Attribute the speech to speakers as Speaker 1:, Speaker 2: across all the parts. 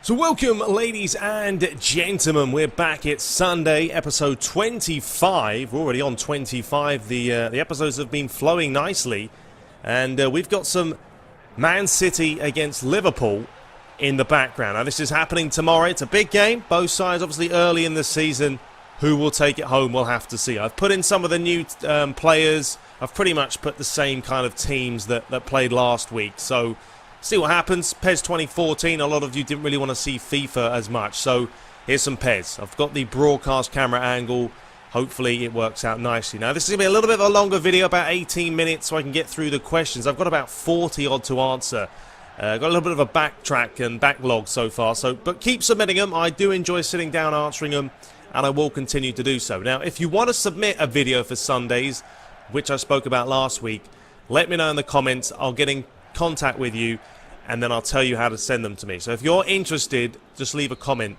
Speaker 1: So welcome, ladies and gentlemen. We're back. It's Sunday, episode 25. We're already on 25. The episodes have been flowing nicely. And we've got some Man City against Liverpool in the background. Now, this is happening tomorrow. It's a big game. Both sides, obviously, early in the season. Who will take it home, we'll have to see. I've put in some of the new players. I've pretty much put the same kind of teams that played last week. So see what happens. PES 2014, a lot of you didn't really want to see FIFA as much, so here's some PES. I've got the broadcast camera angle. Hopefully it works out nicely. Now, this is going to be a little bit of a longer video, about 18 minutes, so I can get through the questions. I've got about 40 odd to answer. Got a little bit of a backtrack and backlog so far, but keep submitting them. I do enjoy sitting down answering them, and I will continue to do so. Now, if you want to submit a video for Sundays, which I spoke about last week, let me know in the comments. I'll get in contact with you, and then I'll tell you how to send them to me. So if you're interested, just leave a comment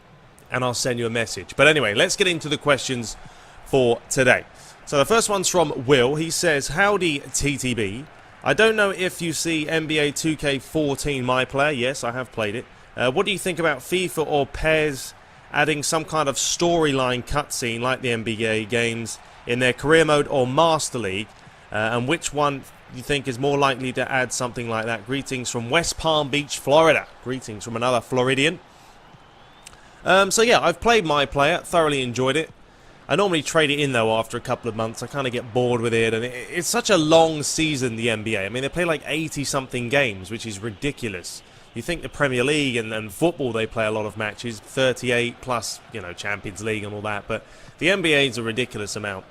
Speaker 1: and I'll send you a message. But anyway, let's get into the questions for today. So the first one's from Will. He says, howdy TTB. I don't know if you see NBA 2K14 My Player. Yes, I have played it. What do you think about FIFA or PES adding some kind of storyline cutscene like the NBA games in their career mode or Master League? And which one you think is more likely to add something like that? Greetings from West Palm Beach, Florida. Greetings from another Floridian. So yeah, I've played My Player, thoroughly enjoyed it. I normally trade it in though after a couple of months. I kind of get bored with it, and it's such a long season, the NBA. I mean, they play like 80-something games, which is ridiculous. You think the Premier League and football, they play a lot of matches, 38 plus, you know, Champions League and all that, but the NBA is a ridiculous amount.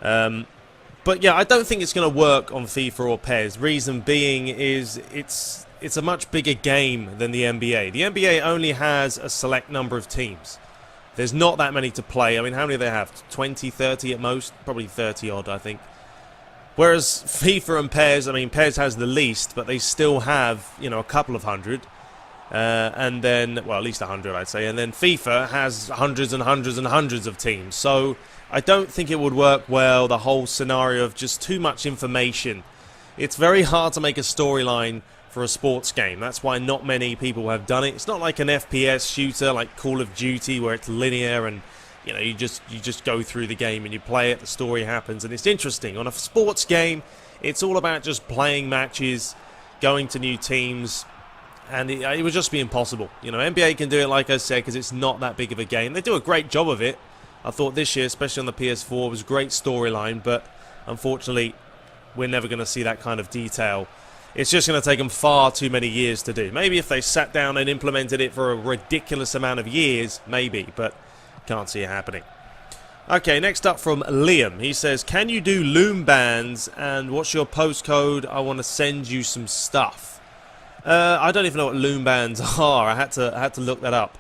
Speaker 1: But yeah, I don't think it's going to work on FIFA or PES. Reason being is it's a much bigger game than the NBA. The NBA only has a select number of teams. There's not that many to play. I mean, how many do they have? 20, 30 at most? Probably 30 odd, I think. Whereas FIFA and PES, I mean, PES has the least, but they still have, you know, a couple of hundred. And then, well, at least 100, I'd say. And then FIFA has hundreds and hundreds and hundreds of teams. So I don't think it would work well, the whole scenario of just too much information. It's very hard to make a storyline for a sports game. That's why not many people have done it. It's not like an FPS shooter like Call of Duty where it's linear and, you know, you just go through the game and you play it, the story happens, and it's interesting. On a sports game, it's all about just playing matches, going to new teams, and it would just be impossible. You know, NBA can do it, like I said, because it's not that big of a game. They do a great job of it. I thought this year, especially on the PS4, was a great storyline, but unfortunately, we're never going to see that kind of detail. It's just going to take them far too many years to do. Maybe if they sat down and implemented it for a ridiculous amount of years, maybe, but can't see it happening. Okay, next up from Liam. He says, can you do loom bands, and what's your postcode? I want to send you some stuff. I don't even know what loom bands are. I had to look that up.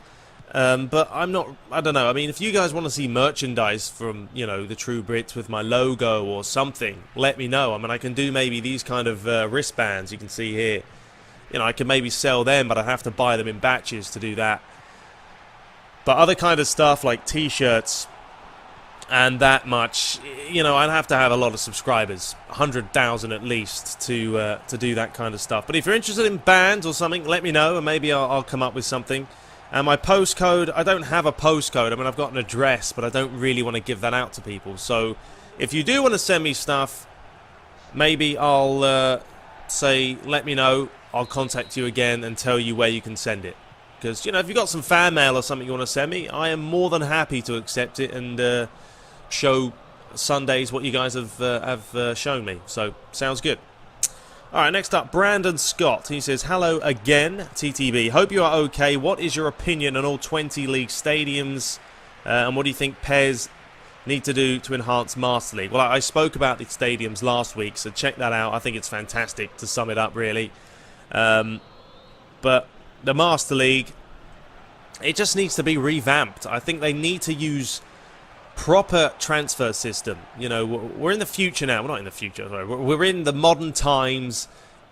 Speaker 1: But I don't know. I mean, if you guys want to see merchandise from, you know, the True Brits with my logo or something, let me know. I mean, I can do maybe these kind of wristbands you can see here. You know, I can maybe sell them, but I have to buy them in batches to do that. But other kind of stuff like t-shirts and that much, you know, I'd have to have a lot of subscribers, 100,000 at least, to do that kind of stuff. But if you're interested in bands or something, let me know, and maybe I'll come up with something. And my postcode, I don't have a postcode. I mean, I've got an address, but I don't really want to give that out to people. So if you do want to send me stuff, maybe I'll say, let me know. I'll contact you again and tell you where you can send it. Because, you know, if you've got some fan mail or something you want to send me, I am more than happy to accept it and show Sundays what you guys have shown me. So, sounds good. Alright, next up, Brandon Scott. He says, hello again, TTB. Hope you are okay. What is your opinion on all 20 league stadiums? And what do you think PES need to do to enhance Master League? Well, I spoke about the stadiums last week, so check that out. I think it's fantastic, to sum it up, really. But the Master League, it just needs to be revamped. I think they need to use proper transfer system. You know, we're in the future now. We're not in the future, sorry. We're in the modern times,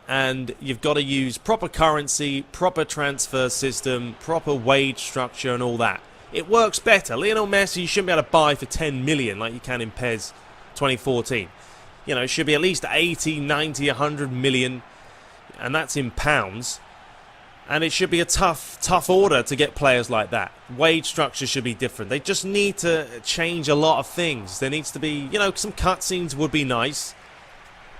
Speaker 1: and you've got to use proper currency, proper transfer system, proper wage structure and all that. it works better. Lionel Messi you shouldn't be able to buy for 10 million like you can in PES 2014. You know, it should be at least 80, 90, 100 million, and that's in pounds. And it should be a tough order to get players like that. Wage structure should be different. They just need to change a lot of things. There needs to be, you know, some cutscenes would be nice,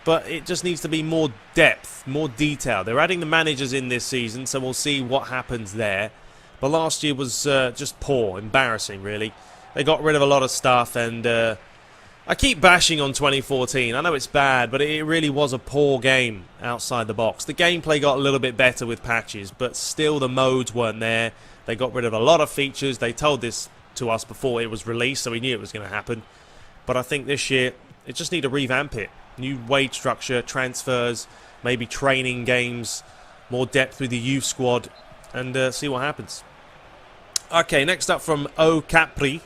Speaker 1: but it just needs to be more depth, more detail. They're adding the managers in this season, so we'll see what happens there. But last year was just poor, embarrassing, really. They got rid of a lot of stuff, and I keep bashing on 2014. I know it's bad, but it really was a poor game outside the box. The gameplay got a little bit better with patches, but still the modes weren't there. They got rid of a lot of features. They told this to us before it was released, so we knew it was going to happen. But I think this year, it just need to revamp it. New wage structure, transfers, maybe training games, more depth with the youth squad, and see what happens. Okay, next up from O Capri.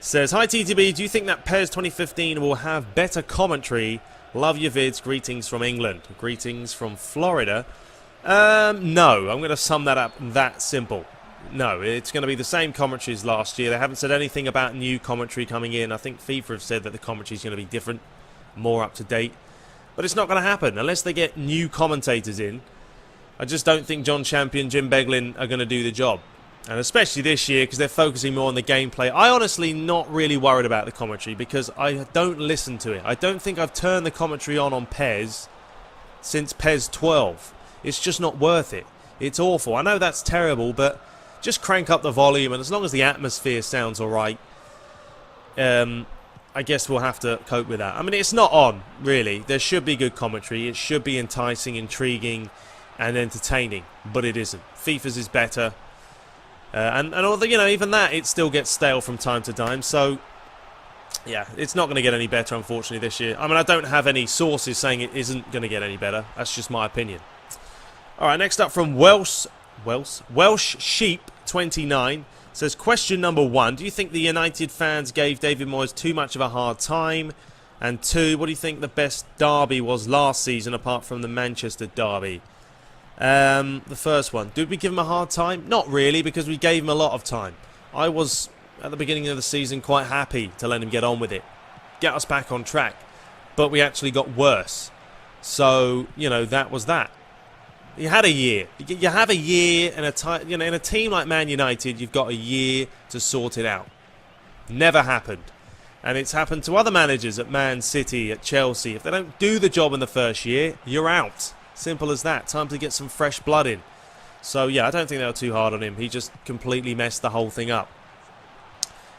Speaker 1: Says, hi TTB, do you think that PES 2015 will have better commentary? Love your vids, greetings from England. Greetings from Florida. No, I'm going to sum that up that simple. No, it's going to be the same commentary as last year. They haven't said anything about new commentary coming in. I think FIFA have said that the commentary is going to be different, more up to date. But it's not going to happen unless they get new commentators in. I just don't think John Champion, Jim Beglin are going to do the job. And especially this year, because they're focusing more on the gameplay. I honestly not really worried about the commentary, because I don't listen to it. I don't think I've turned the commentary on PES since PES 12. It's just not worth it. It's awful. I know that's terrible, but just crank up the volume, and as long as the atmosphere sounds alright, I guess we'll have to cope with that. I mean, it's not on, really. There should be good commentary. It should be enticing, intriguing, and entertaining, but it isn't. FIFA's is better. And although, you know, even that, it still gets stale from time to time. So, yeah, it's not going to get any better, unfortunately, this year. I mean, I don't have any sources saying it isn't going to get any better. That's just my opinion. All right, next up from Welsh Sheep 29 says, question number 1. Do you think the United fans gave David Moyes too much of a hard time? And 2, what do you think the best derby was last season, apart from the Manchester derby? The first one. Did we give him a hard time? Not really, because we gave him a lot of time. I was, at the beginning of the season, quite happy to let him get on with it. Get us back on track. But we actually got worse. So, you know, that was that. You had a year. You have a year, and in a team like Man United, you've got a year to sort it out. Never happened. And it's happened to other managers at Man City, at Chelsea. If they don't do the job in the first year, you're out. Simple as that. Time to get some fresh blood in. So, yeah, I don't think they were too hard on him. He just completely messed the whole thing up.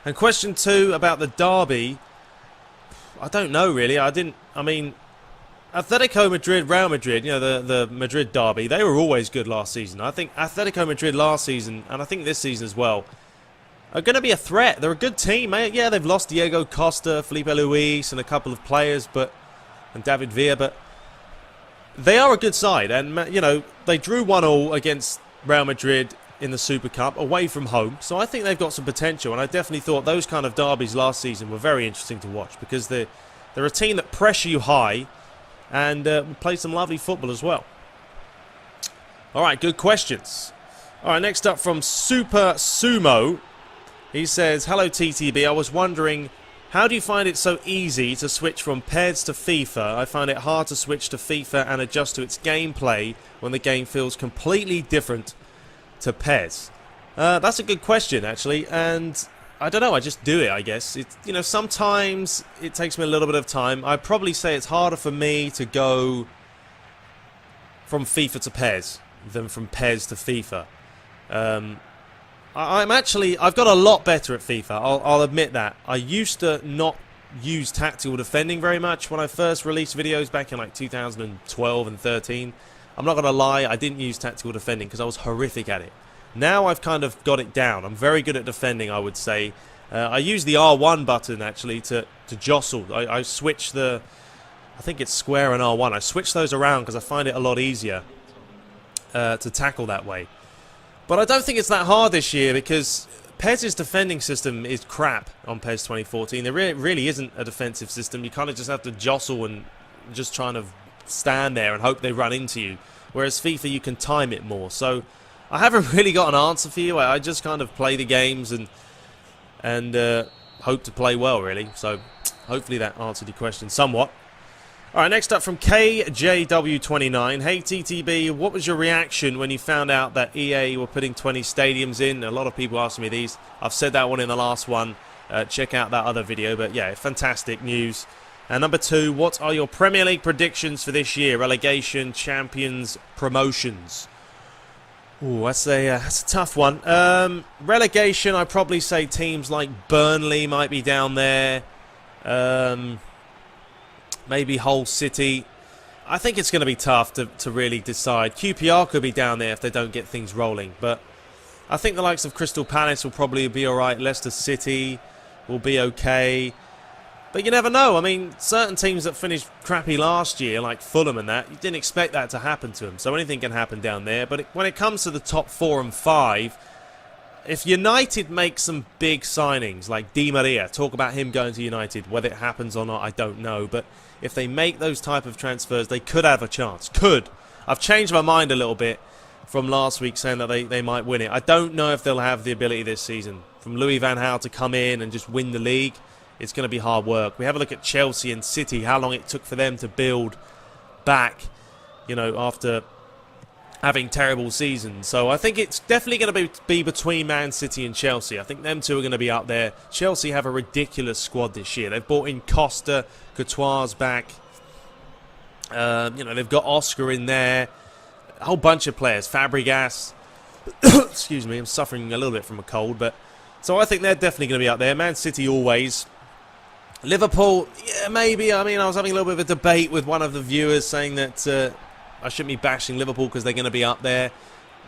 Speaker 1: And question 2 about the derby. I don't know, really. I mean, Atletico Madrid, Real Madrid, you know, the Madrid derby, they were always good last season. I think Atletico Madrid last season, and I think this season as well, are going to be a threat. They're a good team, mate. Yeah, they've lost Diego Costa, Felipe Luis, and a couple of players, and David Villa, but they are a good side, and, you know, they drew 1-1 against Real Madrid in the Super Cup away from home, so I think they've got some potential, and I definitely thought those kind of derbies last season were very interesting to watch, because they're a team that pressure you high and play some lovely football as well. Alright, good questions. Alright, next up from Super Sumo. He says, hello TTB, I was wondering, how do you find it so easy to switch from PES to FIFA? I find it hard to switch to FIFA and adjust to its gameplay when the game feels completely different to PES. That's a good question, actually, and I don't know, I just do it, I guess. You know, sometimes it takes me a little bit of time. I'd probably say it's harder for me to go from FIFA to PES than from PES to FIFA. I've got a lot better at FIFA, I'll admit that. I used to not use tactical defending very much when I first released videos back in like 2012 and 13. I'm not going to lie, I didn't use tactical defending because I was horrific at it. Now I've kind of got it down. I'm very good at defending, I would say. I use the R1 button actually to jostle. I switch I think it's square and R1. I switch those around because I find it a lot easier to tackle that way. But I don't think it's that hard this year because PES's defending system is crap on PES 2014. There really isn't a defensive system. You kind of just have to jostle and just trying to stand there and hope they run into you. Whereas FIFA, you can time it more. So I haven't really got an answer for you. I just kind of play the games and and hope to play well, really. So hopefully that answered your question somewhat. All right, next up from KJW29. Hey TTB, what was your reaction when you found out that EA were putting 20 stadiums in? A lot of people asking me these. I've said that one in the last one. Check out that other video. But yeah, fantastic news. And number 2, what are your Premier League predictions for this year? Relegation, champions, promotions. Ooh, that's a tough one. Relegation, I'd probably say teams like Burnley might be down there. Maybe Hull City. I think it's going to be tough to really decide. QPR could be down there if they don't get things rolling. But I think the likes of Crystal Palace will probably be alright. Leicester City will be okay. But you never know. I mean, certain teams that finished crappy last year, like Fulham and that, you didn't expect that to happen to them. So anything can happen down there. But when it comes to the top 4 and 5... if United make some big signings, like Di Maria, talk about him going to United, whether it happens or not, I don't know. But if they make those type of transfers, they could have a chance. Could. I've changed my mind a little bit from last week saying that they might win it. I don't know if they'll have the ability this season. From Louis van Gaal to come in and just win the league, it's going to be hard work. We have a look at Chelsea and City, how long it took for them to build back, you know, after having terrible seasons. So I think it's definitely going to be between Man City and Chelsea. I think them two are going to be up there. Chelsea have a ridiculous squad this year. They've brought in Costa, Courtois back. You know, they've got Oscar in there. A whole bunch of players. Fabregas. Excuse me, I'm suffering a little bit from a cold. But so I think they're definitely going to be up there. Man City always. Liverpool, yeah, maybe. I mean, I was having a little bit of a debate with one of the viewers saying that I shouldn't be bashing Liverpool because they're going to be up there.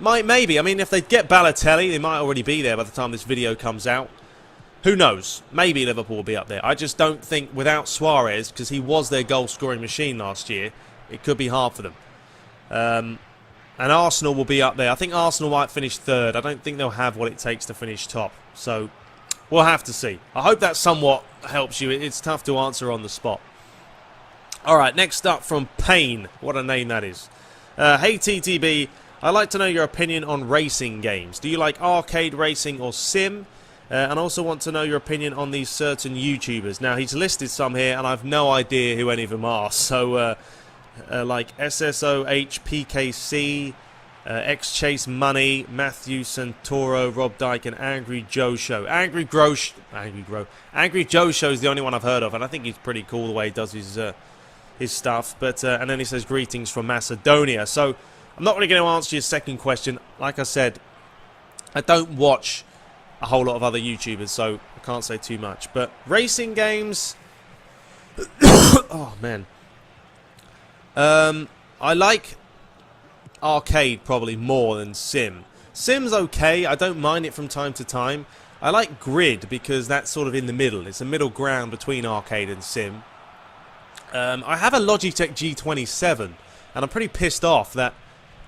Speaker 1: Maybe. I mean, if they get Balotelli, they might already be there by the time this video comes out. Who knows? Maybe Liverpool will be up there. I just don't think without Suarez, because he was their goal-scoring machine last year, it could be hard for them. And Arsenal will be up there. I think Arsenal might finish 3rd. I don't think they'll have what it takes to finish top. So we'll have to see. I hope that somewhat helps you. It's tough to answer on the spot. Alright, next up from Payne. What a name that is. Hey TTB, I'd like to know your opinion on racing games. Do you like arcade racing or sim? And I also want to know your opinion on these certain YouTubers. Now, he's listed some here, and I've no idea who any of them are. So, like SSOHPKC, X-Chase Money, Matthew Santoro, Rob Dyke, and Angry Joe Show. Angry Joe Show is the only one I've heard of, and I think he's pretty cool the way he does his stuff. But and then he says greetings from Macedonia. So I'm not really going to answer your second question. Like I said, I don't watch a whole lot of other YouTubers, so I can't say too much. But racing games, oh man, I like arcade probably more than sim. Sim's okay. I don't mind it from time to time. I like grid because that's sort of in the middle. It's a middle ground between arcade and sim. I have a Logitech G27, and I'm pretty pissed off that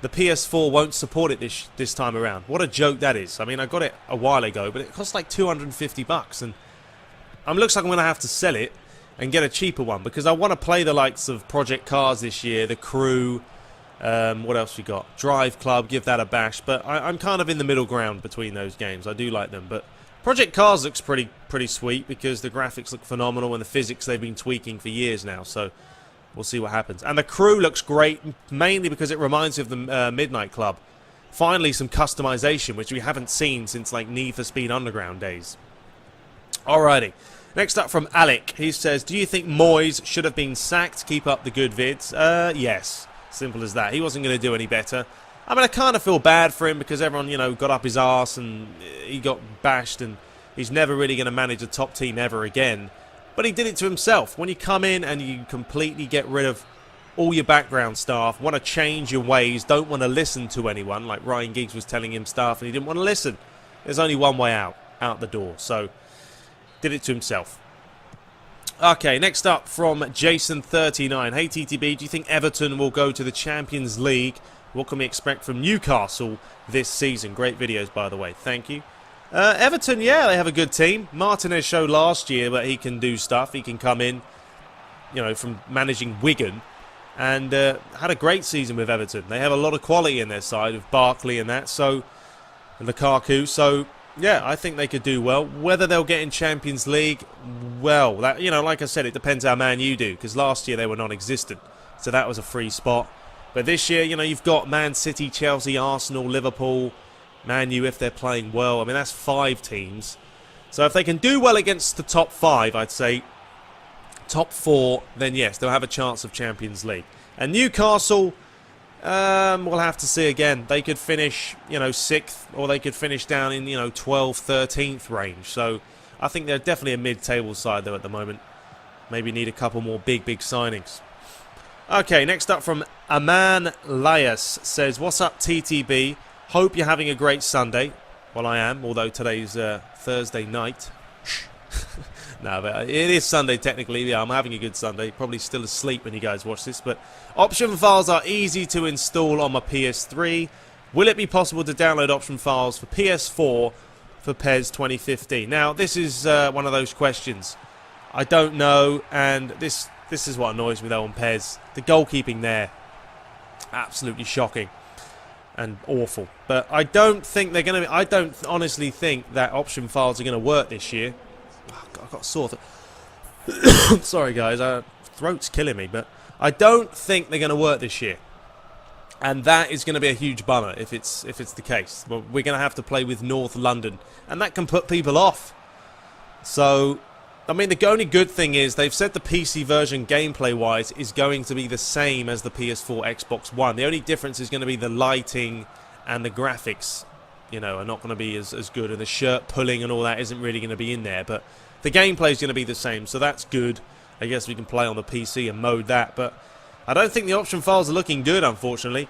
Speaker 1: the PS4 won't support it this time around. What a joke that is. I mean, I got it a while ago, but it costs like $250, and it looks like I'm going to have to sell it and get a cheaper one, because I want to play the likes of Project Cars this year, The Crew, what else we got? Drive Club, give that a bash, but I'm kind of in the middle ground between those games. I do like them, but Project Cars looks pretty sweet because the graphics look phenomenal and the physics they've been tweaking for years now, so we'll see what happens. And The Crew looks great, mainly because it reminds me of the Midnight Club. Finally, some customization, which we haven't seen since like Need for Speed Underground days. Alrighty. Next up from Alec. He says, do you think Moyes should have been sacked? Keep up the good vids. Yes. Simple as that. He wasn't going to do any better. I mean, I kind of feel bad for him because everyone, you know, got up his arse and he got bashed, and he's never really going to manage a top team ever again. But he did it to himself. When you come in and you completely get rid of all your background staff, want to change your ways, don't want to listen to anyone, like Ryan Giggs was telling him stuff and he didn't want to listen. There's only one way out the door. So, did it to himself. Okay, next up from Jason39. Hey TTB, do you think Everton will go to the Champions League? What can we expect from Newcastle this season? Great videos, by the way. Thank you. Everton, yeah, they have a good team. Martinez showed last year that he can do stuff. He can come in, you know, from managing Wigan, and had a great season with Everton. They have a lot of quality in their side with Barkley and that, so, and Lukaku. So Yeah, I think they could do well. Whether they'll get in Champions League, well, that, you know, like I said, it depends how Man U do, because last year they were non-existent, so that was a free spot. But this year, you know, you've got Man City, Chelsea, Arsenal, Liverpool, Man U if they're playing well. I mean, that's 5 teams. So if they can do well against the top 5, I'd say top 4, then yes, they'll have a chance of Champions League. And Newcastle, we'll have to see again. They could finish, you know, 6th, or they could finish down in, you know, 12th, 13th range. So I think they're definitely a mid-table side, though, at the moment. Maybe need a couple more big signings. Okay, next up from Aman Layas says, "What's up, TTB? Hope you're having a great Sunday." Well, I am, although today's Thursday night. No, but it is Sunday technically. Yeah, I'm having a good Sunday. Probably still asleep when you guys watch this. But option files are easy to install on my PS3. Will it be possible to download option files for PS4 for PES 2015? Now, this is one of those questions. I don't know, and this is what annoys me though on PES. The goalkeeping there, absolutely shocking and awful. But I don't think they're going to. I don't honestly think that option files are going to work this year. Oh, God, I got a sore throat. Sorry guys, throat's killing me. But I don't think they're going to work this year, and that is going to be a huge bummer if it's the case. Well, we're going to have to play with North London, and that can put people off. So, I mean, the only good thing is they've said the PC version gameplay-wise is going to be the same as the PS4, Xbox One. The only difference is going to be the lighting and the graphics, you know, are not going to be as good. And the shirt pulling and all that isn't really going to be in there. But the gameplay is going to be the same, so that's good. I guess we can play on the PC and mode that. But I don't think the option files are looking good, unfortunately.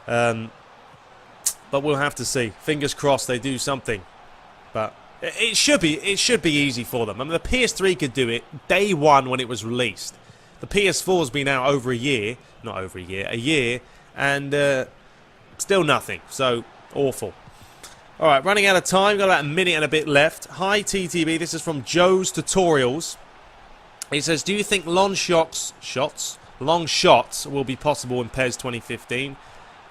Speaker 1: But we'll have to see. Fingers crossed they do something. But it should be easy for them. I mean, the PS3 could do it day one when it was released. The PS4's been out over a year. Not over a year. A year. And still nothing. So, awful. Alright, running out of time. Got about a minute and a bit left. Hi, TTB. This is from Joe's Tutorials. He says, do you think long shots will be possible in PES 2015?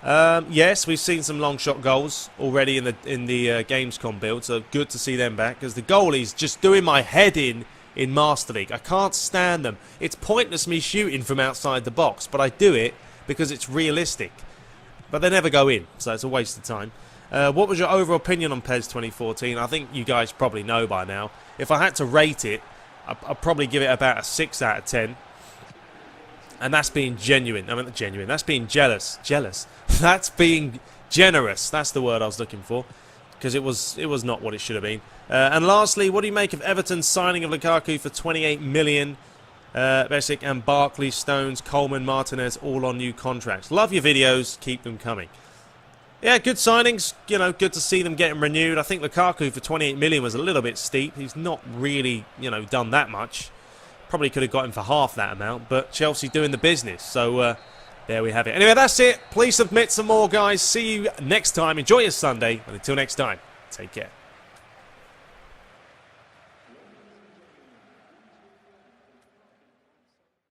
Speaker 1: Yes, we've seen some long shot goals already in the Gamescom build, so good to see them back, because the goalie's just doing my head in Master League. I can't stand them. It's pointless me shooting from outside the box, but I do it because it's realistic. But they never go in, so it's a waste of time. What was your overall opinion on PES 2014? I think you guys probably know by now. If I had to rate it, I'd probably give it about a 6 out of 10. And that's being genuine. I mean, genuine. That's being jealous. Jealous. That's being generous. That's the word I was looking for. Because it was not what it should have been. And lastly, what do you make of Everton's signing of Lukaku for 28 million? Besic and Barkley, Stones, Coleman, Martinez, all on new contracts. Love your videos. Keep them coming. Yeah, good signings. You know, good to see them getting renewed. I think Lukaku for 28 million was a little bit steep. He's not really, you know, done that much. Probably could have got him for half that amount, but Chelsea doing the business. So, there we have it. Anyway, that's it. Please submit some more, guys. See you next time. Enjoy your Sunday. And until next time, take care.